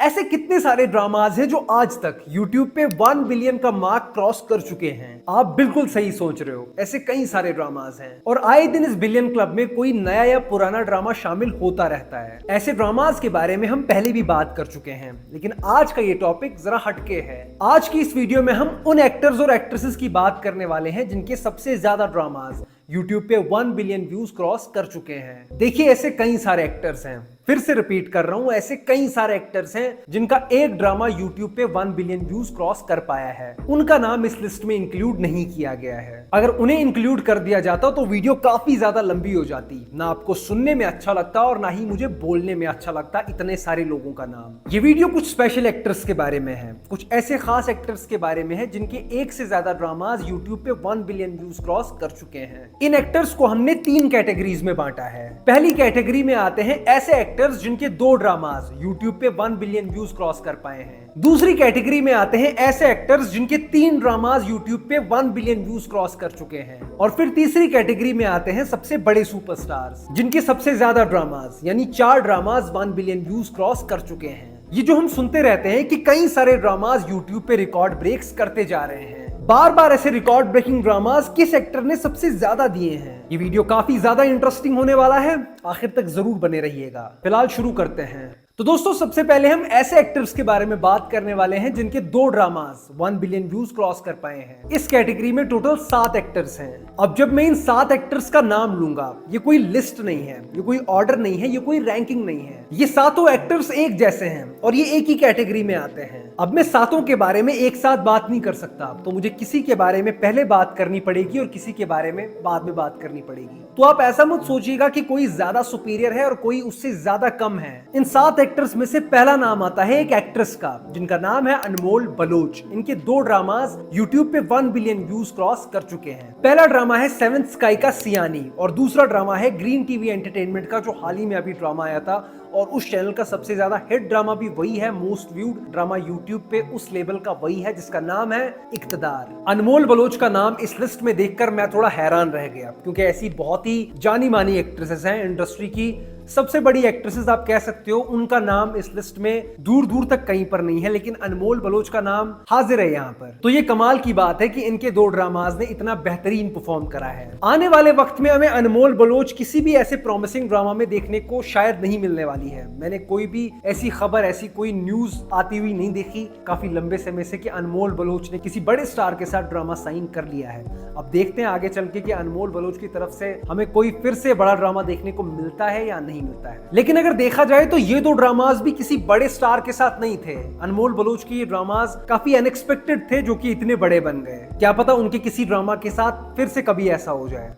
ऐसे कितने सारे ड्रामाज हैं जो आज तक YouTube पे 1 बिलियन का मार्क क्रॉस कर चुके हैं। आप बिल्कुल सही सोच रहे हो, ऐसे कई सारे ड्रामाज हैं और आए दिन इस बिलियन क्लब में कोई नया या पुराना ड्रामा शामिल होता रहता है। ऐसे ड्रामाज के बारे में हम पहले भी बात कर चुके हैं, लेकिन आज का ये टॉपिक जरा हटके है। आज की इस वीडियो में हम उन एक्टर्स और एक्ट्रेसेस की बात करने वाले हैं जिनके सबसे ज्यादा ड्रामाज YouTube पे 1 बिलियन व्यूज क्रॉस कर चुके हैं। देखिए, ऐसे कई सारे एक्टर्स हैं, फिर से रिपीट कर रहा हूं, ऐसे कई सारे एक्टर्स हैं जिनका एक ड्रामा YouTube पे 1 बिलियन व्यूज क्रॉस कर पाया है। उनका नाम इस लिस्ट में इंक्लूड नहीं किया गया है। अगर उन्हें इंक्लूड कर दिया जाता तो वीडियो काफी ज्यादा लंबी हो जाती, ना आपको सुनने में अच्छा लगता और ना ही मुझे बोलने में अच्छा लगता इतने सारे लोगों का नाम। ये वीडियो कुछ स्पेशल एक्टर्स के बारे में है, कुछ ऐसे खास एक्टर्स के बारे में है जिनके एक से ज्यादा ड्रामाज YouTube पे 1 बिलियन व्यूज क्रॉस कर चुके हैं। इन एक्टर्स को हमने 3 कैटेगरीज में बांटा है। पहली कैटेगरी में आते हैं ऐसे एक्टर्स जिनके 2 ड्रामाज YouTube पे 1 बिलियन व्यूज क्रॉस कर पाए हैं। दूसरी कैटेगरी में आते हैं ऐसे एक्टर्स जिनके 3 ड्रामाज YouTube पे 1 बिलियन व्यूज क्रॉस कर चुके हैं। और फिर तीसरी कैटेगरी में आते हैं सबसे बड़े सुपरस्टार्स जिनके सबसे ज्यादा ड्रामाज यानी 4 ड्रामाज 1 बिलियन व्यूज क्रॉस कर चुके हैं। ये जो हम सुनते रहते हैं कि कई सारे ड्रामाज YouTube पे रिकॉर्ड ब्रेक्स करते जा रहे हैं, बार बार ऐसे रिकॉर्ड ब्रेकिंग ड्रामास किस एक्टर ने सबसे ज्यादा दिए हैं। ये वीडियो काफी ज्यादा इंटरेस्टिंग होने वाला है, आखिर तक जरूर बने रहिएगा। फिलहाल शुरू करते हैं। तो दोस्तों, सबसे पहले हम ऐसे एक्टर्स के बारे में बात करने वाले हैं जिनके 2 ड्रामास 1 बिलियन व्यूज क्रॉस कर पाए हैं। इस कैटेगरी में टोटल 7 एक्टर्स हैं। अब जब मैं इन 7 एक्टर्स का नाम लूंगा, ये कोई लिस्ट नहीं है, ये कोई ऑर्डर नहीं है, ये कोई रैंकिंग नहीं है, ये सातों एक्टर्स एक जैसे हैं और ये एक ही कैटेगरी में आते हैं। अब मैं सातों के बारे में एक साथ बात नहीं कर सकता, तो मुझे किसी के बारे में पहले बात करनी पड़ेगी और किसी के बारे में बाद में बात करनी पड़ेगी। तो आप ऐसा मत सोचिएगा कि कोई ज्यादा सुपीरियर है और कोई उससे ज्यादा कम है। इन 7 एक्टर्स में से पहला नाम आता है एक एक्ट्रेस का जिनका नाम है अनमोल बलोच। इनके 2 ड्रामास YouTube पे 1 बिलियन व्यूज क्रॉस कर चुके हैं। पहला ड्रामा है 7th स्काई का सियानी और दूसरा ड्रामा है ग्रीन टीवी एंटरटेनमेंट का, जो हाल ही में अभी ड्रामा आया था और उस चैनल का सबसे ज्यादा हिट ड्रामा भी वही है। मोस्ट व्यूड ड्रामा YouTube पे उस लेवल का वही है जिसका नाम है इक्तदार। अनमोल बलोच का नाम इस लिस्ट में देखकर मैं थोड़ा हैरान रह गया, क्योंकि ऐसी बहुत ही जानी मानी एक्ट्रेसेस हैं, इंडस्ट्री की सबसे बड़ी एक्ट्रेसेस आप कह सकते हो, उनका नाम इस लिस्ट में दूर दूर तक कहीं पर नहीं है, लेकिन अनमोल बलोच का नाम हाजिर है यहाँ पर। तो ये कमाल की बात है कि इनके 2 ड्रामाज ने इतना बेहतरीन परफॉर्म करा है। आने वाले वक्त में हमें अनमोल बलोच किसी भी ऐसे प्रॉमिसिंग ड्रामा में देखने को शायद नहीं मिलने वाली है। मैंने कोई भी ऐसी खबर, ऐसी कोई न्यूज आती हुई नहीं देखी काफी लंबे समय से कि अनमोल बलोच ने किसी बड़े स्टार के साथ ड्रामा साइन कर लिया है। अब देखते हैं आगे चल के कि अनमोल बलोच की तरफ से हमें कोई फिर से बड़ा ड्रामा देखने को मिलता है या नहीं मिलता है। लेकिन अगर देखा जाए तो ये 2 ड्रामास भी किसी बड़े स्टार के साथ नहीं थे। अनमोल बलोच के ये ड्रामास काफी अनएक्सपेक्टेड थे, जो कि इतने बड़े बन गए। क्या पता उनके किसी ड्रामा के साथ फिर से कभी ऐसा हो जाए।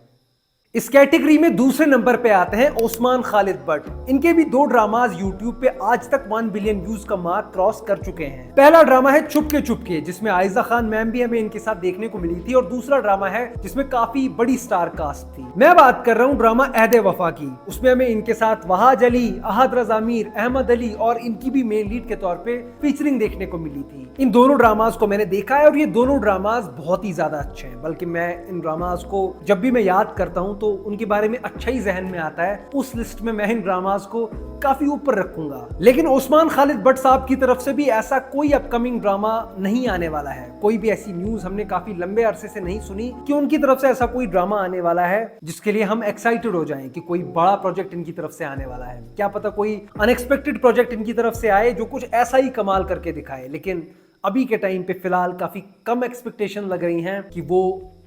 इस कैटेगरी में दूसरे नंबर पे आते हैं ओस्मान खालिद बट। इनके भी 2 ड्रामाज YouTube पे आज तक 1 बिलियन व्यूज का मार्क क्रॉस कर चुके हैं। पहला ड्रामा है चुपके चुपके, जिसमें आयजा खान मैम भी हमें इनके साथ देखने को मिली थी, और दूसरा ड्रामा है जिसमें काफी बड़ी स्टार कास्ट थी। मैं बात कर रहा हूँ ड्रामा अहदे वफा की। उसमें हमें इनके साथ वहाज अली, अहद रजा मीर, अहमद अली और इनकी भी मेन लीड के तौर पे फीचरिंग देखने को मिली थी। इन दोनों ड्रामाज को मैंने देखा है और ये दोनों ड्रामाज बहुत ही ज्यादा अच्छे हैं। बल्कि मैं इन ड्रामाज को जब भी मैं याद करता हूँ तो उनके बारे में अच्छा ही जहन में आता है। उस लिस्ट में मैं इन ड्रामाज को काफी ऊपर रखूंगा। लेकिन ओस्मान खालिद बट साहब की तरफ से भी ऐसा कोई अपकमिंग ड्रामा नहीं आने वाला है। कोई भी ऐसी न्यूज हमने काफी लंबे अरसे से नहीं सुनी कि उनकी तरफ से ऐसा कोई ड्रामा आने वाला है जिसके लिए हम एक्साइटेड हो जाएं कि कोई बड़ा प्रोजेक्ट इनकी तरफ से आने वाला है। क्या पता कोई अनएक्सपेक्टेड प्रोजेक्ट इनकी तरफ से आए जो कुछ ऐसा ही कमाल करके दिखाए। लेकिन अभी के टाइम पे फिलहाल काफी कम एक्सपेक्टेशन लग रही हैं कि वो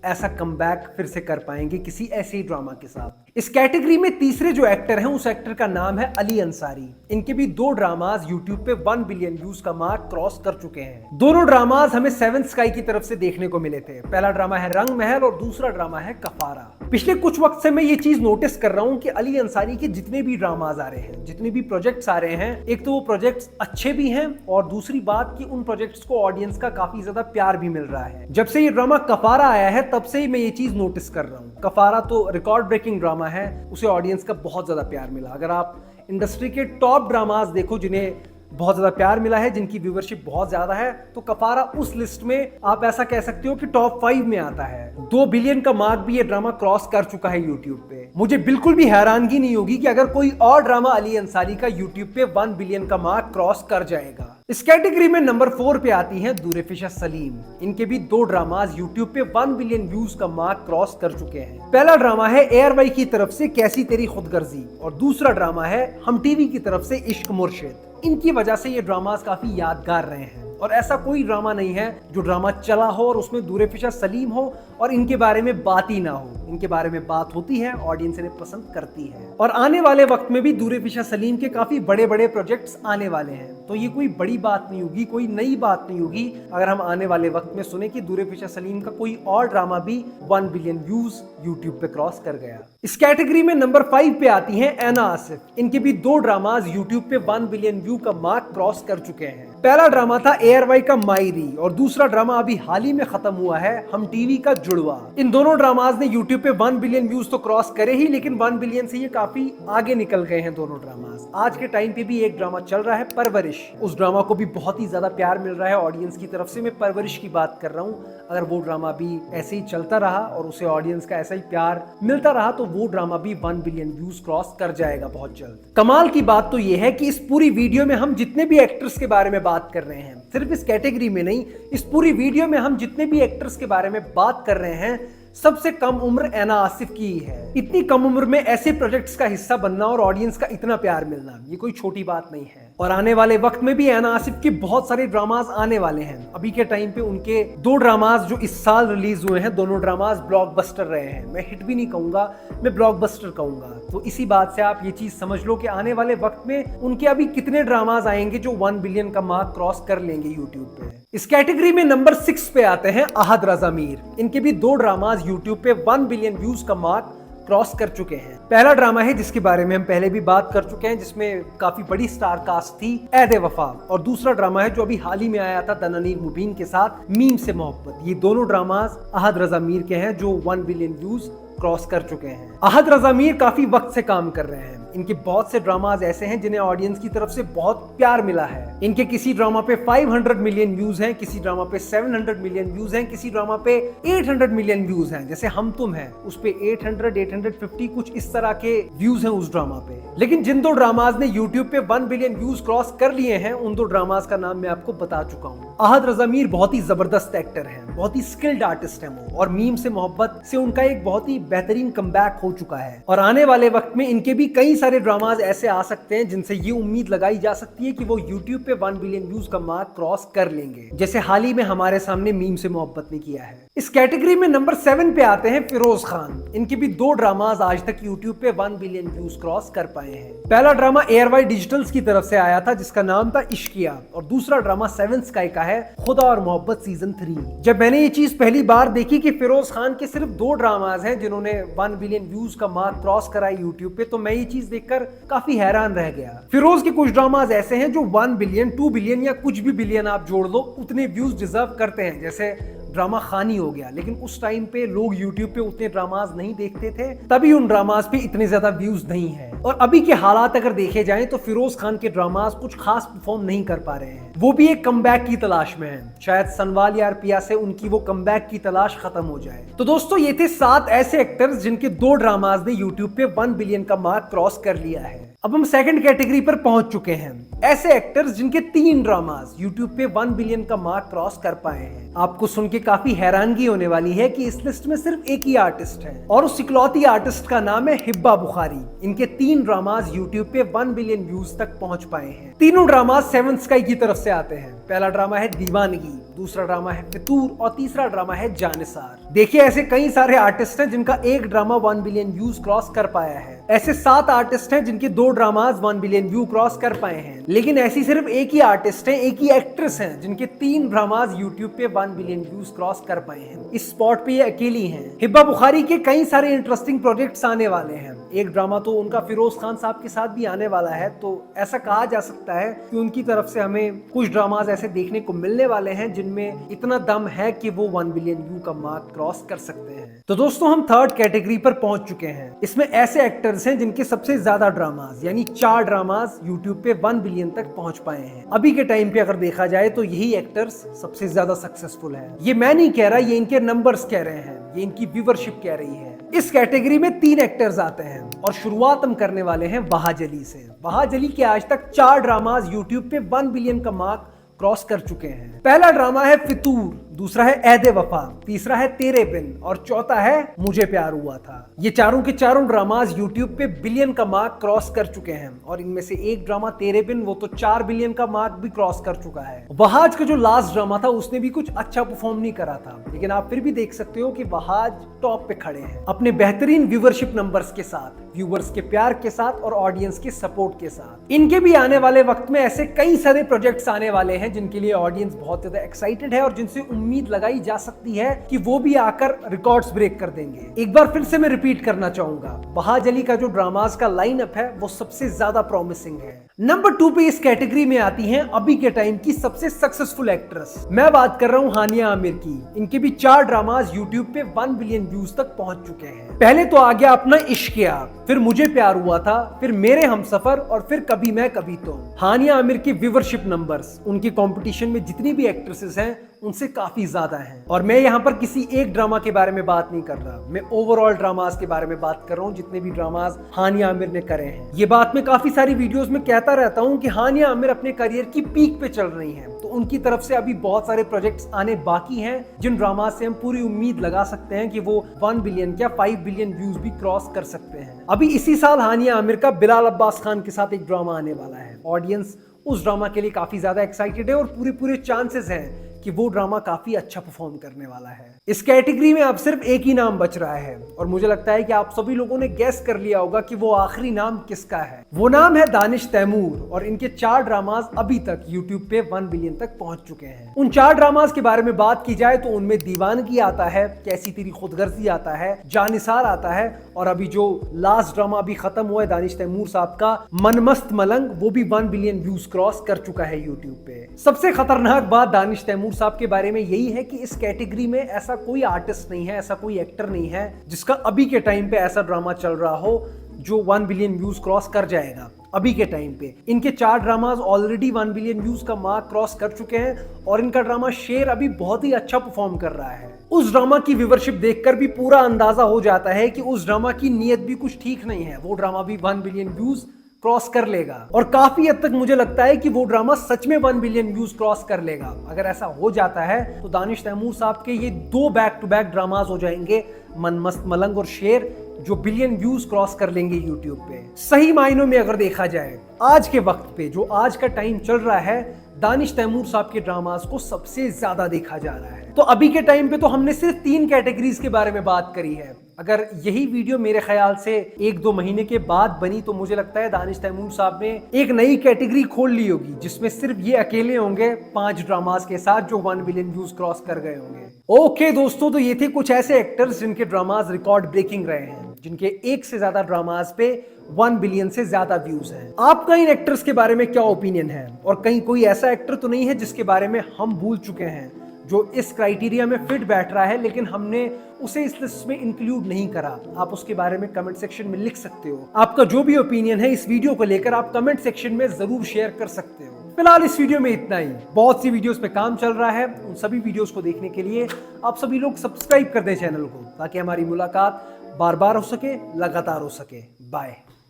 ऐसा कमबैक फिर से कर पाएंगे किसी ऐसे ही ड्रामा के साथ। इस कैटेगरी में तीसरे जो एक्टर हैं, उस एक्टर का नाम है अली अंसारी। इनके भी 2 ड्रामाज YouTube पे 1 बिलियन व्यूज का मार्क क्रॉस कर चुके हैं। दोनों ड्रामाज हमें 7th स्काई की तरफ से देखने को मिले थे। पहला ड्रामा है रंग महल और दूसरा ड्रामा है कफारा। पिछले कुछ वक्त से मैं ये चीज नोटिस कर रहा हूँ कि अली अंसारी के जितने भी ड्रामाज आ रहे हैं, जितने भी प्रोजेक्ट्स आ रहे हैं, एक तो वो प्रोजेक्ट्स अच्छे भी हैं और दूसरी बात कि उन प्रोजेक्ट्स को ऑडियंस का काफी ज्यादा प्यार भी मिल रहा है। जब से ये ड्रामा कफारा आया है तब से ही मैं ये चीज नोटिस कर रहा हूँ। कफारा तो रिकॉर्ड ब्रेकिंग ड्रामा है, उसे ऑडियंस का बहुत ज्यादा प्यार मिला। अगर आप इंडस्ट्री के टॉप ड्रामास देखो जिन्हें बहुत ज्यादा प्यार मिला है, जिनकी व्यूवरशिप बहुत ज्यादा है, तो कफारा उस लिस्ट में आप ऐसा कह सकते हो कि टॉप 5 में आता है। 2 बिलियन का मार्क भी ये ड्रामा क्रॉस कर चुका है YouTube पे। मुझे बिल्कुल भी हैरानगी नहीं होगी कि अगर कोई और ड्रामा अली अंसारी का YouTube पे 1 बिलियन का मार्क क्रॉस कर जाएगा। इस कैटेगरी में नंबर 4 पे आती हैं दूरेफिशा सलीम। इनके भी 2 ड्रामाज यूट्यूब पे 1 बिलियन व्यूज का मार्क क्रॉस कर चुके हैं। पहला ड्रामा है एयरवाई की तरफ से कैसी तेरी खुदगर्जी और दूसरा ड्रामा है हम टीवी की तरफ से इश्क मुर्शिद। इनकी वजह से ये ड्रामाज काफी यादगार रहे हैं और ऐसा कोई ड्रामा नहीं है जो ड्रामा चला हो और उसमें दूरेफिशा सलीम हो और इनके बारे में बात ही ना हो। इनके बारे में बात होती है, ऑडियंस इन्हें पसंद करती है और आने वाले वक्त में भी दूरेफिशा सलीम के काफी बड़े बड़े प्रोजेक्ट्स आने वाले हैं। तो ये कोई बड़ी बात नहीं होगी, कोई नई बात नहीं होगी अगर हम आने वाले वक्त में सुने कि दूरेफिशा सलीम का कोई और ड्रामा भी 1 बिलियन व्यूज यूट्यूब पे क्रॉस कर गया। इस कैटेगरी में नंबर 5 पे आती हैं ऐना आसिफ। इनके भी 2 ड्रामाज यूट्यूब पे 1 बिलियन व्यू का मार्क क्रॉस कर चुके हैं। पहला ड्रामा था एयरवाई का मायरी और दूसरा ड्रामा अभी हाल ही में खत्म हुआ है हम टीवी का जुड़वा। इन दोनों ड्रामाज ने यूट्यूब पे 1 बिलियन व्यूज तो क्रॉस करे ही, लेकिन 1 बिलियन से ये काफी आगे निकल गए हैं दोनों ड्रामाज। आज के टाइम पे भी एक ड्रामा चल रहा है परवरिश, उस ड्रामा को भी बहुत ही ज्यादा प्यार मिल रहा है ऑडियंस की तरफ से। मैं परवरिश की बात कर रहा हूँ। अगर वो ड्रामा भी ऐसे ही चलता रहा और उसे ऑडियंस का ऐसा ही प्यार मिलता रहा तो वो ड्रामा भी 1 बिलियन व्यूज क्रॉस कर जाएगा बहुत जल्द। कमाल की बात तो ये है कि इस पूरी वीडियो में हम जितने भी एक्टर्स के बारे में बात कर रहे हैं, सिर्फ इस कैटेगरी में नहीं, इस पूरी वीडियो में हम जितने भी एक्टर्स के बारे में बात कर रहे हैं सबसे कम उम्र ऐना आसिफ की ही है। इतनी कम उम्र में ऐसे प्रोजेक्ट्स का हिस्सा बनना और ऑडियंस का इतना प्यार मिलना ये कोई छोटी बात नहीं है। और आने वाले वक्त में भी ऐना आसिफ के बहुत सारे ड्रामाज आने वाले हैं। अभी के टाइम पे उनके 2 ड्रामाज जो इस साल रिलीज हुए हैं, दोनों ड्रामाज ब्लॉकबस्टर रहे हैं। मैं हिट भी नहीं कहूंगा, मैं ब्लॉकबस्टर कहूंगा। तो इसी बात से आप ये चीज समझ लो कि आने वाले वक्त में उनके अभी कितने ड्रामाज आएंगे जो 1 बिलियन का मार्क क्रॉस कर लेंगे यूट्यूब पे। इस कैटेगरी में नंबर 6 पे आते हैं अहद रजा मीर। इनके भी 2 ड्रामाज यूट्यूब पे 1 बिलियन व्यूज का मार्क क्रॉस कर चुके हैं। पहला ड्रामा है जिसके बारे में हम पहले भी बात कर चुके हैं, जिसमें काफी बड़ी स्टार कास्ट थी, ऐदे वफा। और दूसरा ड्रामा है जो अभी हाल ही में आया था तनवीर मुबीन के साथ, मीम से मोहब्बत। ये दोनों ड्रामाज अहद रजा मीर के हैं जो 1 बिलियन व्यूज क्रॉस कर चुके हैं। अहद रजा मीर काफी वक्त से काम कर रहे हैं। इनके बहुत से ड्रामाज ऐसे हैं जिन्हें ऑडियंस की तरफ से बहुत प्यार मिला है। इनके किसी ड्रामा पे 500 मिलियन व्यूज हैं, किसी ड्रामा पे 700 मिलियन व्यूज हैं, किसी ड्रामा पे 800 मिलियन व्यूज हैं। जैसे हम तुम हैं उस पे 800, 850 कुछ इस तरह के व्यूज हैं उस ड्रामा पे। लेकिन जिन 2 ड्रामाज ने यूट्यूब पे 1 बिलियन व्यूज क्रॉस कर लिए हैं उन 2 ड्रामाज का नाम मैं आपको बता चुका हूँ। अहद रजा मीर बहुत ही जबरदस्त एक्टर हैं, बहुत ही स्किल्ड आर्टिस्ट हैं वो, और मीम से मोहब्बत से उनका एक बहुत ही बेहतरीन कमबैक हो चुका है। और आने वाले वक्त में इनके भी कई सारे ड्रामाज ऐसे आ सकते हैं जिनसे ये उम्मीद लगाई जा सकती है कि वो YouTube पे 1 बिलियन व्यूज का मार्क क्रॉस कर लेंगे, जैसे हाल ही में हमारे सामने मीम से मोहब्बत ने किया है। इस कैटेगरी में नंबर 7 पे आते हैं फिरोज खान। इनके भी 2 ड्रामाज आज तक YouTube पे 1 बिलियन व्यूज क्रॉस कर पाए हैं। पहला ड्रामा एयरवाई डिजिटल्स की तरफ से आया था जिसका नाम था इश्किया, और दूसरा ड्रामा 7 स्काई का है खुदा और मोहब्बत सीजन 3। जब मैंने ये चीज पहली बार देखी कि फिरोज खान के सिर्फ 2 ड्रामाज हैं जिन्होंने 1 बिलियन व्यूज का मार्क क्रॉस करा YouTube पे, तो मैं ये चीज देखकर काफी हैरान रह गया। फिरोज के कुछ ड्रामाज ऐसे हैं जो 1 बिलियन, 2 बिलियन या कुछ भी बिलियन आप जोड़ लो उतने व्यूज डिजर्व करते हैं। जैसे ड्रामा खानी हो गया, लेकिन उस टाइम पे लोग YouTube पे उतने ड्रामाज नहीं देखते थे, तभी उन ड्रामाज पे इतने ज्यादा व्यूज नहीं है। और अभी के हालात अगर देखे जाएं तो फिरोज खान के ड्रामाज कुछ खास परफॉर्म नहीं कर पा रहे हैं। वो भी एक कमबैक की तलाश में हैं। शायद सनवाल यार पिया से उनकी वो कमबैक की तलाश खत्म हो जाए। तो दोस्तों ये थे 7 ऐसे एक्टर्स जिनके 2 ड्रामाज ने YouTube पे 1 बिलियन का मार्क क्रॉस कर लिया है। अब हम सेकंड कैटेगरी पर पहुंच चुके हैं, ऐसे एक्टर्स जिनके 3 ड्रामाज YouTube पे 1 बिलियन का मार्क क्रॉस कर पाए हैं। आपको सुन के काफी हैरानगी होने वाली है कि इस लिस्ट में सिर्फ एक ही आर्टिस्ट है और उस इकलौती आर्टिस्ट का नाम है हिब्बा बुखारी। इनके 3 ड्रामाज YouTube पे 1 बिलियन व्यूज तक पहुंच पाए हैं। तीनों ड्रामाज 7 स्काई की तरफ से आते हैं। पहला ड्रामा है दीवानगी, दूसरा ड्रामा है फितूर और तीसरा ड्रामा है जानिसार। देखिए ऐसे कई सारे आर्टिस्ट हैं जिनका एक ड्रामा 1 बिलियन व्यूज क्रॉस कर पाया है। ऐसे 7 आर्टिस्ट हैं जिनके 2 ड्रामाज 1 बिलियन व्यू क्रॉस कर पाए हैं। लेकिन ऐसी सिर्फ एक ही आर्टिस्ट है, एक ही एक्ट्रेस हैं जिनके 3 ड्रामाज YouTube पे 1 बिलियन व्यूज क्रॉस कर पाए हैं। इस स्पॉट पे ये अकेली हैं। हिब्बा बुखारी के कई सारे इंटरेस्टिंग प्रोजेक्ट्स आने वाले हैं। एक ड्रामा तो उनका फिरोज खान साहब के साथ भी आने वाला है, तो ऐसा कहा जा सकता है कि उनकी तरफ से हमें कुछ ड्रामाज ऐसे देखने को मिलने वाले हैं जिनमें इतना दम है कि वो 1 बिलियन व्यू का मार्क क्रॉस कर सकते हैं। तो दोस्तों हम थर्ड कैटेगरी पर पहुंच चुके हैं। इसमें ऐसे एक्टर्स हैं जिनके सबसे ज्यादा ड्रामाज यानी 4 ड्रामाज YouTube पे 1 बिलियन तक पहुंच पाए हैं। अभी के टाइम पे अगर देखा जाए तो यही एक्टर्स सबसे ज्यादा सक्सेसफुल है। ये मैं नहीं कह रहा, ये इनके नंबर्स कह रहे हैं, ये इनकी व्यूवरशिप कह रही है। इस कैटेगरी में 3 एक्टर्स आते हैं और शुरुआत हम करने वाले हैं वहाज अली से। वहाज अली के आज तक 4 ड्रामाज YouTube पे 1 बिलियन का मार्क क्रॉस कर चुके हैं। पहला ड्रामा है फितूर, दूसरा है ऐदे वफा, तीसरा है तेरे बिन और चौथा है मुझे प्यार हुआ था। ये चारों के चारों ड्रामाज यूट्यूब पे बिलियन का मार्क क्रॉस कर चुके हैं और इनमें से एक ड्रामा तेरे बिन वो तो 4 बिलियन का मार्क भी क्रॉस कर चुका है। वहाज का जो लास्ट ड्रामा था उसने भी कुछ अच्छा परफॉर्म नहीं करा था, लेकिन आप फिर भी देख सकते हो कि वहाज टॉप पे खड़े हैं अपने बेहतरीन व्यूवरशिप नंबर्स के साथ, व्यूवर्स के प्यार के साथ और ऑडियंस के सपोर्ट के साथ। इनके भी आने वाले वक्त में ऐसे कई सारे प्रोजेक्ट्स आने वाले हैं जिनके लिए ऑडियंस बहुत ज्यादा एक्साइटेड है और जिनसे उम्मीद लगाई जा सकती है कि वो भी आकर रिकॉर्ड्स ब्रेक कर देंगे। एक बार फिर से मैं रिपीट करना चाहूंगा, वहाज अली का जो ड्रामास का लाइनअप है वो सबसे ज्यादा प्रॉमिसिंग है। नंबर 2 पे इस कैटेगरी में आती हैं अभी के टाइम की सबसे सक्सेसफुल एक्ट्रेस। मैं बात कर रहा हूं हानिया आमिर की। इनके भी 4 ड्रामास यूट्यूब पे 1 बिलियन व्यूज तक पहुंच चुके हैं। पहले तो आ गया अपना इश्किया, फिर मुझे प्यार हुआ था, फिर मेरे हमसफर और फिर कभी मैं कभी तुम। हानिया आमिर की व्यूवरशिप नंबर्स उनके कंपटीशन में जितनी भी एक्ट्रेसेस हैं उनसे काफी ज्यादा हैं। और मैं यहाँ पर किसी एक ड्रामा के बारे में बात नहीं कर रहा, मैं ओवरऑल ड्रामास के बारे में बात कर रहा हूँ, जितने भी ड्रामास हानिया आमिर ने करे हैं। ये बात मैं काफी सारी वीडियोस में कहता रहता हूँ कि हानिया आमिर अपने करियर की पीक पे चल रही हैं, तो उनकी तरफ से अभी बहुत सारे प्रोजेक्ट्स आने बाकी हैं जिन ड्रामा से हम पूरी उम्मीद लगा सकते हैं कि वो 1 बिलियन या 5 बिलियन व्यूज भी क्रॉस कर सकते हैं। अभी इसी साल हानिया आमिर का बिलाल अब्बास खान के साथ एक ड्रामा आने वाला है। ऑडियंस उस ड्रामा के लिए काफी ज्यादा एक्साइटेड है और पूरे चांसेस हैं कि वो ड्रामा काफी अच्छा परफॉर्म करने वाला है। इस कैटेगरी में अब सिर्फ एक ही नाम बच रहा है और मुझे लगता है कि आप सभी लोगों ने गेस कर लिया होगा कि वो आखिरी नाम किसका है। वो नाम है दानिश तैमूर और इनके 4 ड्रामास अभी तक यूट्यूब पे 1 बिलियन तक पहुंच चुके हैं। उन 4 ड्रामास के बारे में बात की जाए तो उनमें दीवानगी आता है, कैसी तेरी खुदगर्जी आता है, जानिसार आता है और अभी जो लास्ट ड्रामा अभी खत्म हुआ है दानिश तैमूर साहब का मनमस्त मलंग, वो भी 1 बिलियन व्यूज क्रॉस कर चुका है यूट्यूब पे। सबसे खतरनाक बात दानिश तैमूर साहब के बारे में यही है कि इस कैटेगरी में ऐसा कोई आर्टिस्ट नहीं है, ऐसा कोई एक्टर नहीं है जिसका अभी के टाइम पे ऐसा ड्रामा चल रहा हो जो 1 बिलियन व्यूज क्रॉस कर जाएगा। अभी के टाइम पे इनके 4 ड्रामास ऑलरेडी 1 बिलियन व्यूज का मार्क क्रॉस कर चुके हैं और इनका ड्रामा शेर अभी बहुत ही अच्छा परफॉर्म कर रहा है। उस ड्रामा की व्यूवरशिप देखकर भी पूरा अंदाजा हो जाता है कि उस ड्रामा की नीयत भी कुछ ठीक नहीं है, वो ड्रामा भी 1 बिलियन व्यूज क्रॉस कर लेगा और काफी हद तक मुझे लगता है कि वो ड्रामा सच में 1 बिलियन व्यूज क्रॉस कर लेगा। अगर ऐसा हो जाता है तो दानिश तैमूर साहब के ये 2 बैक टू बैक ड्रामास हो जाएंगे, मनमस्त मलंग और शेर, जो बिलियन व्यूज क्रॉस कर लेंगे यूट्यूब पे। सही मायनों में अगर देखा जाए आज के वक्त पे जो आज का टाइम चल रहा है, दानिश तैमूर साहब के ड्रामास को सबसे ज्यादा देखा जा रहा है। तो अभी के टाइम पे तो हमने सिर्फ 3 कैटेगरीज के बारे में बात करी है। अगर यही वीडियो मेरे ख्याल से 1-2 महीने के बाद बनी तो मुझे लगता है दानिश तैमूर साहब ने एक नई कैटेगरी खोल ली होगी जिसमें सिर्फ ये अकेले होंगे 5 ड्रामास के साथ जो 1 बिलियन व्यूज क्रॉस कर गए होंगे। ओके दोस्तों, तो ये थे कुछ ऐसे एक्टर्स जिनके ड्रामास रिकॉर्ड ब्रेकिंग रहे हैं, जिनके एक से ज्यादा ड्रामास पे 1 बिलियन से ज्यादा व्यूज हैं। आपका इन एक्टर्स के बारे में क्या ओपिनियन है और कहीं कोई ऐसा एक्टर तो नहीं है जिसके बारे में हम भूल चुके हैं जो इस क्राइटेरिया में फिट बैठ रहा है लेकिन हमने उसे इस लिस्ट में इंक्लूड नहीं करा? आप उसके बारे में कमेंट सेक्शन में लिख सकते हो। आपका जो भी ओपिनियन है इस वीडियो को लेकर आप कमेंट सेक्शन में जरूर शेयर कर सकते हो। फिलहाल इस वीडियो में इतना ही। बहुत सी वीडियोस पे काम चल रहा है, उन सभी वीडियोस को देखने के लिए आप सभी लोग सब्सक्राइब कर दें चैनल को, ताकि हमारी मुलाकात बार बार हो सके, लगातार हो सके। बाय।